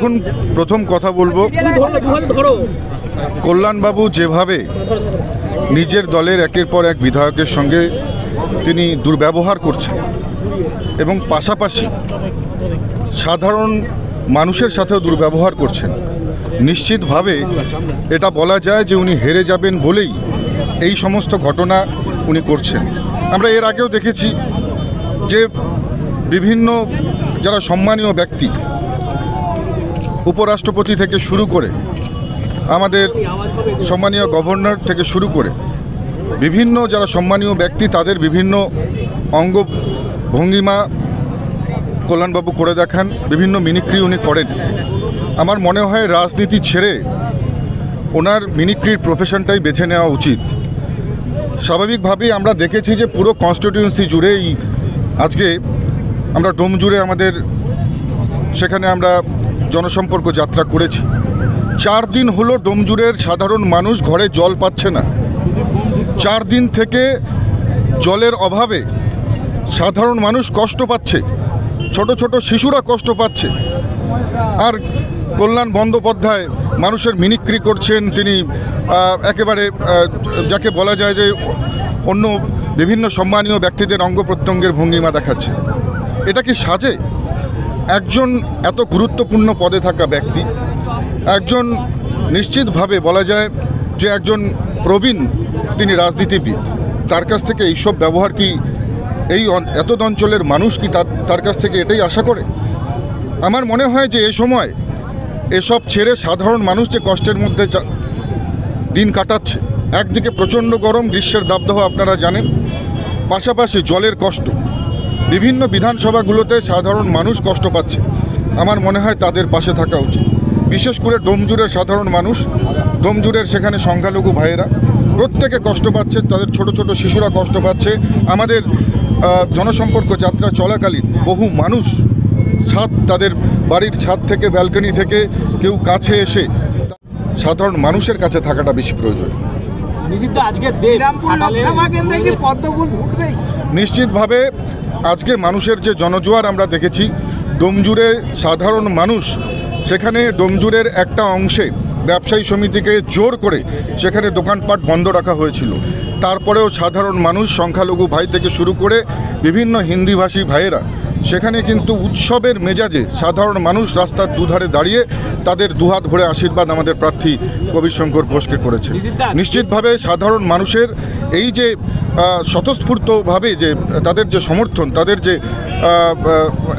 এখন প্রথম কথা বলবো, কল্যাণবাবু যেভাবে নিজের দলের একের পর এক বিধায়কের সঙ্গে তিনি দুর্ব্যবহার করছেন এবং পাশাপাশি সাধারণ মানুষের সাথেও দুর্ব্যবহার করছেন, নিশ্চিতভাবে এটা বলা যায় যে উনি হেরে যাবেন বলেই এই সমস্ত ঘটনা উনি করছেন। আমরা এর আগেও দেখেছি যে বিভিন্ন যারা সম্মানীয় ব্যক্তি, উপরাষ্ট্রপতি থেকে শুরু করে আমাদের সম্মানীয় গভর্নর থেকে শুরু করে বিভিন্ন যারা সম্মানীয় ব্যক্তি, তাদের বিভিন্ন অঙ্গ ভঙ্গিমা কল্যাণবাবু করে দেখান, বিভিন্ন মিমিক্রি উনি করেন। আমার মনে হয় রাজনীতি ছেড়ে ওনার মিমিক্রির প্রফেশনটাই বেছে নেওয়া উচিত। স্বাভাবিকভাবেই আমরা দেখেছি যে পুরো কনস্টিটিউয়েন্সি জুড়েই আজকে আমরা ডোম জুড়ে আমাদের সেখানে আমরা জনসম্পর্ক যাত্রা করেছি। 4 দিন হলো ডোমজুড়ের সাধারণ মানুষ ঘরে জল পাচ্ছে না। 4 দিন থেকে জলের অভাবে সাধারণ মানুষ কষ্ট পাচ্ছে, ছোট ছোট শিশুরা কষ্ট পাচ্ছে। আর কল্যাণ বন্দ্যোপাধ্যায় মানুষের মিমিক্রি করছেন, তিনি একেবারে যাকে বলা যায় যে অন্য বিভিন্ন সম্মানীয় ব্যক্তিদের অঙ্গ প্রত্যঙ্গের ভঙ্গিমা দেখাচ্ছে। এটা কি সাজে? একজন এত গুরুত্বপূর্ণ পদে থাকা ব্যক্তি, একজন নিশ্চিতভাবে বলা যায় যে একজন প্রবীণ তিনি রাজনীতিবিদ, তার কাছ থেকে এইসব ব্যবহার কি এই এত অঞ্চলের মানুষ কি তার কাছ থেকে এটাই আশা করে? আমার মনে হয় যে এ সময় এসব ছেড়ে সাধারণ মানুষ যে কষ্টের মধ্যে দিন কাটাচ্ছে, একদিকে প্রচণ্ড গরম, গ্রীষ্মের দাবদাহ আপনারা জানেন, পাশাপাশি জলের কষ্ট, বিভিন্ন বিধানসভাগুলোতে সাধারণ মানুষ কষ্ট পাচ্ছে। আমার মনে হয় তাদের পাশে থাকা উচিত। বিশেষ করে ডোমজুড়ের সাধারণ মানুষ, ডোমজুড়ের সেখানে সংখ্যালঘু ভাইয়েরা প্রত্যেকে কষ্ট পাচ্ছে, তাদের ছোট ছোট শিশুরা কষ্ট পাচ্ছে। আমাদের জনসম্পর্ক যাত্রা চলাকালীন বহু মানুষ তাদের বাড়ির ছাদ থেকে, ব্যালকনি থেকে কেউ কাছে এসে সাধারণ মানুষের কাছে থাকাটা বেশি প্রয়োজন। নিশ্চিতভাবে আজকে মানুষের যে জনজোয়ার আমরা দেখেছি, ডোমজুড়ে সাধারণ মানুষ, সেখানে ডোমজুড়ের একটা অংশে ব্যবসায়ী সমিতিকে জোর করে সেখানে দোকানপাট বন্ধ রাখা হয়েছিল। তারপরেও সাধারণ মানুষ, সংখ্যালঘু ভাই থেকে শুরু করে বিভিন্ন হিন্দিভাষী ভাইয়েরা সেখানে কিন্তু উৎসবের মেজাজে সাধারণ মানুষ রাস্তার দুধারে দাঁড়িয়ে তাদের দুহাত ভরে আশীর্বাদ আমাদের প্রার্থী কবির শঙ্কর ঘোষকে করেছে। নিশ্চিতভাবে সাধারণ মানুষের এই যে স্বতঃস্ফূর্তভাবে যে তাদের যে সমর্থন, তাদের যে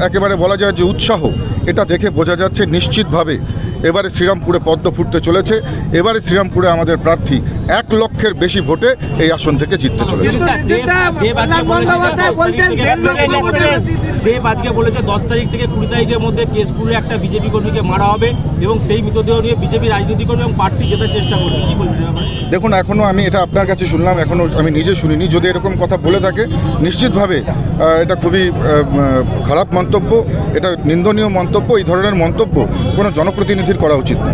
একেবারে বলা যায় যে উৎসাহ, এটা দেখে বোঝা যাচ্ছে নিশ্চিতভাবে এবারে শ্রীরামপুরে পদ্ম ফুটতে চলেছে। এবারে শ্রীরামপুরে আমাদের প্রার্থী 1 লক্ষের বেশি ভোটে এই আসন থেকে জিততে চলেছে। দেব আজকে বলেছে 10 তারিখ থেকে 20 তারিখের মধ্যে কেশপুরে একটা বিজেপি কর্মীকে মারা হবে এবং সেই মৃতদেহ নিয়ে বিজেপি রাজনীতি করবে এবং প্রার্থী জেতার চেষ্টা করবে। কি বলবেন? দেখুন, এখনও আমি এটা আপনার কাছে শুনলাম, এখনও আমি নিজে শুনিনি। যদি এরকম কথা বলে থাকে, নিশ্চিতভাবে এটা খুবই খারাপ মন্তব্য, এটা নিন্দনীয় মন্তব্য। এই ধরনের মন্তব্য কোনো জনপ্রতিনিধির করা উচিত নয়।